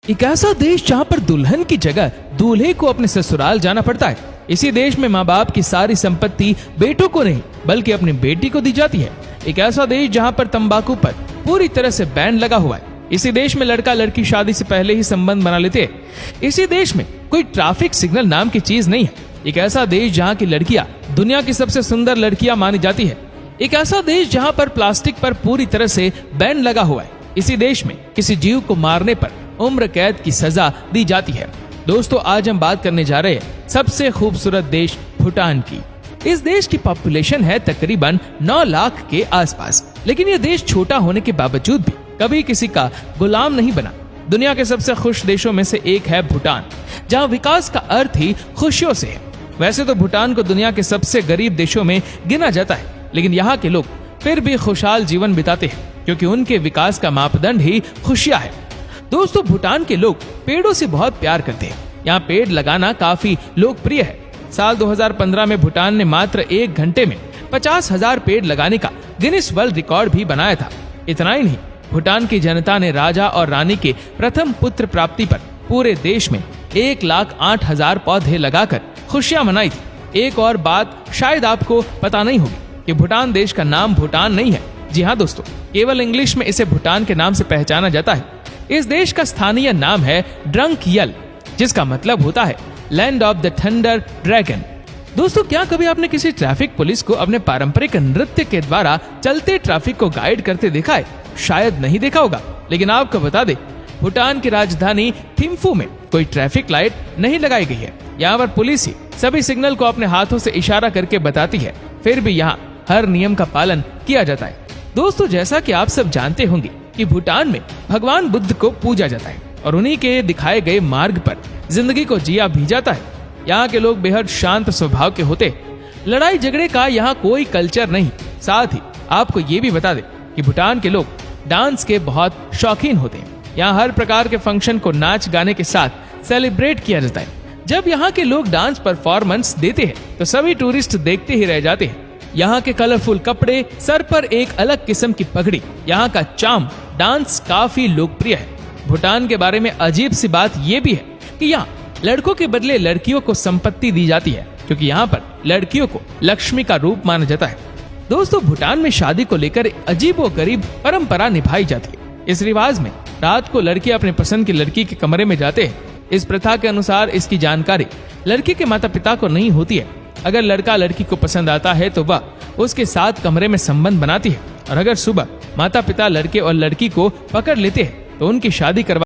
एक ऐसा देश जहाँ पर दुल्हन की जगह दूल्हे को अपने ससुराल जाना पड़ता है। इसी देश में माँ बाप की सारी संपत्ति बेटों को नहीं बल्कि अपनी बेटी को दी जाती है। एक ऐसा देश जहाँ पर तंबाकू पर पूरी तरह से बैन लगा हुआ है। इसी देश में लड़का लड़की शादी से पहले ही संबंध बना लेते हैं। इसी देश में कोई ट्रैफिक सिग्नल नाम की चीज नहीं है। एक ऐसा देश जहाँ की लड़कियां दुनिया की सबसे सुंदर लड़कियां मानी जाती है। एक ऐसा देश जहाँ पर प्लास्टिक पर पूरी तरह से बैन लगा हुआ है। इसी देश में किसी जीव को मारने पर उम्र कैद की सजा दी जाती है। दोस्तों, आज हम बात करने जा रहे हैं सबसे खूबसूरत देश भूटान की। इस देश की पॉपुलेशन है तकरीबन 9 लाख के आसपास, लेकिन ये देश छोटा होने के बावजूद भी कभी किसी का गुलाम नहीं बना। दुनिया के सबसे खुश देशों में से एक है भूटान, जहाँ विकास का अर्थ ही खुशियों से है। वैसे तो भूटान को दुनिया के सबसे गरीब देशों में गिना जाता है, लेकिन यहाँ के लोग फिर भी खुशहाल जीवन बिताते हैं क्योंकि उनके विकास का मापदंड ही खुशियाँ है। दोस्तों, भूटान के लोग पेड़ों से बहुत प्यार करते हैं। यहाँ पेड़ लगाना काफी लोकप्रिय है। साल 2015 में भूटान ने मात्र 1 घंटे में 50,000 पेड़ लगाने का गिनीज वर्ल्ड रिकॉर्ड भी बनाया था। इतना ही नहीं, भूटान की जनता ने राजा और रानी के प्रथम पुत्र प्राप्ति पर पूरे देश में 1,08,000 पौधे लगाकर खुशियां मनाई थी। एक और बात शायद आपको पता नहीं होगी कि भूटान देश का नाम भूटान नहीं है। जी हाँ दोस्तों, केवल इंग्लिश में इसे भूटान के नाम से पहचाना जाता है। इस देश का स्थानीय नाम है ड्रंकयल, जिसका मतलब होता है land of the thunder dragon. दोस्तों, क्या कभी आपने किसी ट्रैफिक पुलिस को अपने पारंपरिक नृत्य के द्वारा चलते ट्रैफिक को गाइड करते देखा है? शायद नहीं देखा होगा, लेकिन आपको बता दे, भूटान की राजधानी थिम्फू में कोई ट्रैफिक लाइट नहीं लगाई गई है। यहाँ पर पुलिस ही सभी सिग्नल को अपने हाथों से इशारा करके बताती है। फिर भी यहाँ हर नियम का पालन किया जाता है। दोस्तों, जैसा कि आप सब जानते होंगे कि भूटान में भगवान बुद्ध को पूजा जाता है और उन्हीं के दिखाए गए मार्ग पर जिंदगी को जिया भी जाता है। यहाँ के लोग बेहद शांत स्वभाव के होते हैं। लड़ाई झगड़े का यहाँ कोई कल्चर नहीं। साथ ही आपको ये भी बता दे कि भूटान के लोग डांस के बहुत शौकीन होते हैं। यहाँ हर प्रकार के फंक्शन को नाच गाने के साथ सेलिब्रेट किया जाता है। जब यहाँ के लोग डांस परफॉर्मेंस देते हैं तो सभी टूरिस्ट देखते ही रह जाते हैं। यहाँ के कलरफुल कपड़े, सर पर एक अलग किस्म की पगड़ी, यहाँ का चार्म, डांस काफी लोकप्रिय है। भूटान के बारे में अजीब सी बात ये भी है कि यहाँ लड़कों के बदले लड़कियों को संपत्ति दी जाती है, क्योंकि यहाँ पर लड़कियों को लक्ष्मी का रूप माना जाता है। दोस्तों, भूटान में शादी को लेकर अजीबोगरीब परंपरा निभाई जाती है। इस रिवाज में रात को लड़के अपने पसंद की लड़की के कमरे में जाते हैं। इस प्रथा के अनुसार इसकी जानकारी लड़के के माता पिता को नहीं होती है। अगर लड़का लड़की को पसंद आता है तो वह उसके साथ कमरे में संबंध बनाती है, और अगर सुबह माता पिता लड़के और लड़की को पकड़ लेते हैं तो उनकी शादी करवा